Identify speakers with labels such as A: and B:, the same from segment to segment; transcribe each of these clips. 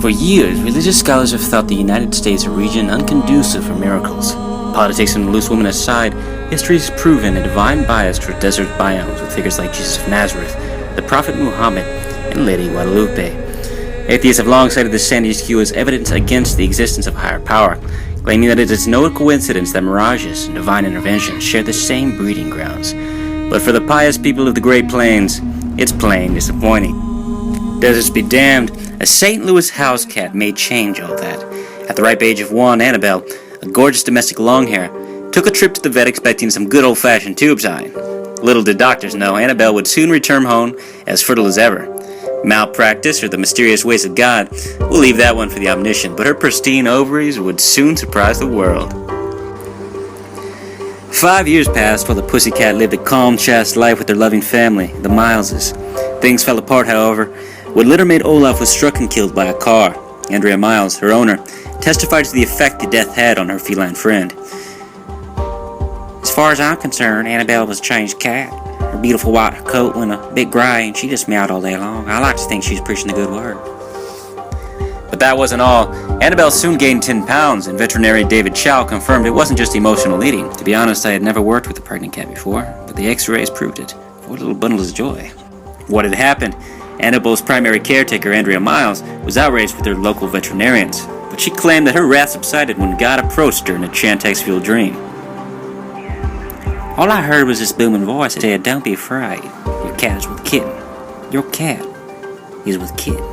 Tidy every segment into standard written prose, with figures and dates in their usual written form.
A: For years, religious scholars have thought the United States a region unconducive for miracles. Politics and loose women aside, history has proven a divine bias toward desert biomes with figures like Jesus of Nazareth, the Prophet Muhammad, and Lady Guadalupe. Atheists have long cited this sanity skew as evidence against the existence of higher power, claiming that it is no coincidence that mirages and divine intervention share the same breeding grounds. But for the pious people of the Great Plains, it's plain disappointing. Deserts be damned, a St. Louis house cat may change all that. At the ripe age of 1, Annabelle, a gorgeous domestic longhair, took a trip to the vet expecting some good old-fashioned tube tying. Little did doctors know Annabelle would soon return home as fertile as ever. Malpractice or the mysterious ways of God, we'll leave that one for the omniscient, but her pristine ovaries would soon surprise the world. 5 years passed while the pussycat lived a calm, chaste life with their loving family, the Mileses. Things fell apart, however, when litter-mate Olaf was struck and killed by a car. Andrea Miles, her owner, testified to the effect the death had on her feline friend. As far as I'm concerned, Annabelle was a changed cat. Her beautiful white coat went a bit gray, and she just meowed all day long. I like to think she's preaching the good word. But that wasn't all. Annabelle soon gained 10 pounds, and veterinarian David Chow confirmed it wasn't just emotional eating. To be honest, I had never worked with a pregnant cat before, but the x-rays proved it. What a little bundle of joy. What had happened? Annabelle's primary caretaker, Andrea Miles, was outraged with her local veterinarians, but she claimed that her wrath subsided when God approached her in a Chantex-fueled dream. All I heard was this booming voice that said, "Don't be afraid. Your cat is with Kitten. Your cat is with Kitten."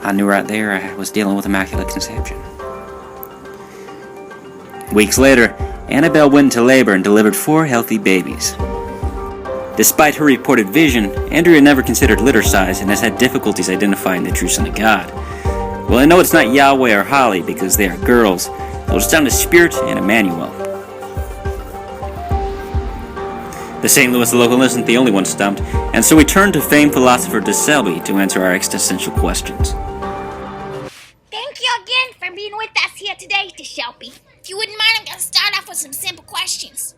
A: I knew right there I was dealing with Immaculate Conception. Weeks later, Annabelle went into labor and delivered 4 healthy babies. Despite her reported vision, Andrea never considered litter size and has had difficulties identifying the true Son of God. Well, I know it's not Yahweh or Holly because they are girls, so it's down to Spirit and Emmanuel. The St. Louis local isn't the only one stumped, and so we turn to famed philosopher De Selby to answer our existential questions.
B: Thank you again for being with us here today, De Shelby. If you wouldn't mind, I'm going to start off with some simple questions.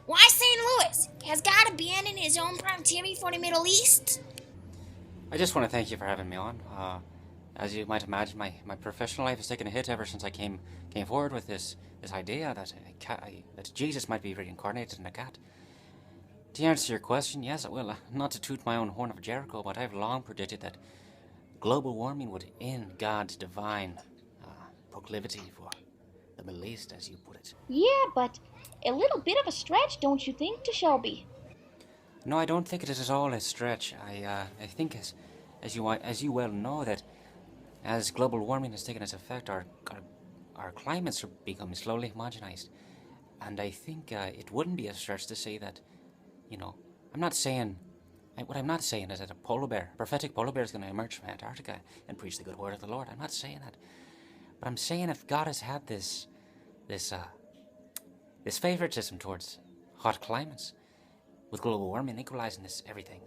B: Why St. Louis? Has God abandoned his own frontier for the Middle East?
C: I just want to thank you for having me on. As you might imagine, my professional life has taken a hit ever since I came forward with this idea that Jesus might be reincarnated in a cat. To answer your question, yes, well, not to toot my own horn of Jericho, but I've long predicted that global warming would end God's divine proclivity for the Middle East, as you put it.
B: Yeah, but a little bit of a stretch, don't you think, De Shelby?
C: No, I don't think it is at all a stretch. I think, as you well know, that as global warming has taken its effect, our climates are becoming slowly homogenized, and I think it wouldn't be a stretch to say that, I'm not saying. What I'm not saying is that a prophetic polar bear, is going to emerge from Antarctica and preach the good word of the Lord. I'm not saying that, but I'm saying if God has had this favoritism towards hot climates, with global warming equalizing this everything,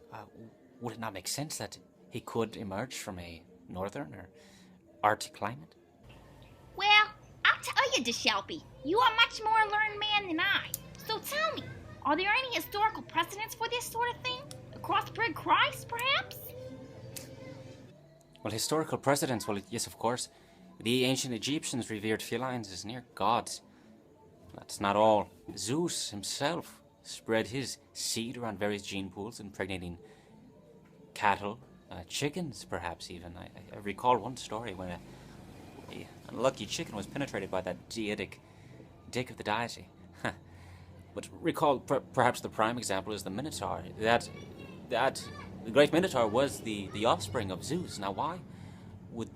C: would it not make sense that he could emerge from a northern or Arctic climate?
B: Well, I'll tell you, De Shelby, you are a much more learned man than I. So tell me, are there any historical precedents for this sort of thing? A crossbred Christ, perhaps?
C: Well, historical precedents, well, yes, of course. The ancient Egyptians revered felines as near gods. That's not all. Zeus himself spread his seed around various gene pools, impregnating cattle, chickens, perhaps even. I recall one story when a unlucky chicken was penetrated by that deitic dick of the deity. But recall, perhaps the prime example is the Minotaur. That the great Minotaur was the offspring of Zeus. Now, why would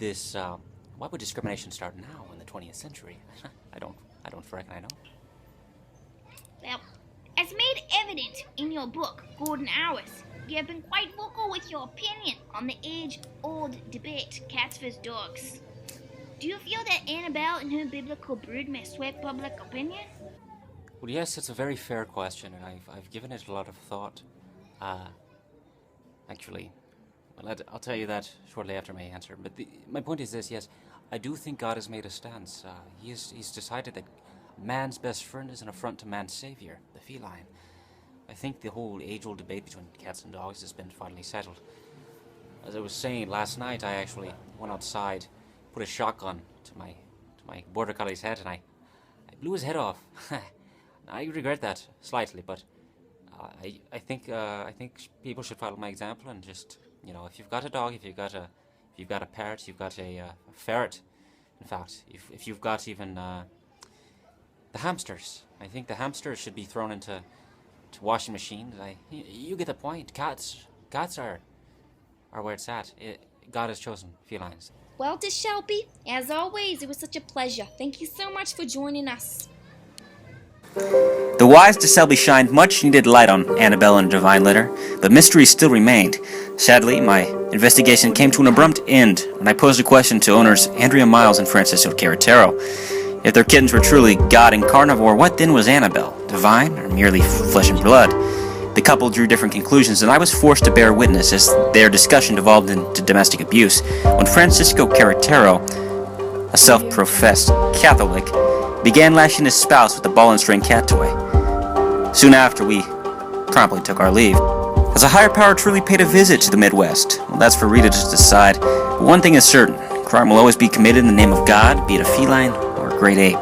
C: discrimination start now in the 20th century? I don't reckon I know.
B: Well, as made evident in your book, Golden Hours, you have been quite vocal with your opinion on the age-old debate, cats vs. dogs. Do you feel that Annabelle and her biblical brood may sway public opinion?
C: Well, yes, it's a very fair question, and I've given it a lot of thought. Actually, well, I'll tell you that shortly after my answer. But my point is this: yes, I do think God has made a stance. He's decided that man's best friend is an affront to man's savior, the feline. I think the whole age-old debate between cats and dogs has been finally settled. as I was saying, last night I actually went outside, put a shotgun to my border collie's head, and I blew his head off. I regret that slightly, but I think people should follow my example and just, if you've got a dog, if you've got a parrot, you've got a ferret. In fact, if you've got even the hamsters, I think the hamsters should be thrown into washing machines. You get the point. Cats are where it's at. God has chosen felines.
D: Well, Shelby, as always, it was such a pleasure. Thank you so much for joining us.
A: The wise de Selby shined much-needed light on Annabelle and Divine Litter, but mystery still remained. Sadly, my investigation came to an abrupt end when I posed a question to owners Andrea Miles and Francisco Carretero. If their kittens were truly God and carnivore, what then was Annabelle? Divine, or merely flesh and blood? The couple drew different conclusions, and I was forced to bear witness as their discussion devolved into domestic abuse when Francisco Carretero, a self-professed Catholic, began lashing his spouse with a ball and string cat toy. Soon after, we promptly took our leave. Has a higher power truly paid a visit to the Midwest? Well, that's for Rita to decide. But one thing is certain, crime will always be committed in the name of God, be it a feline or a great ape.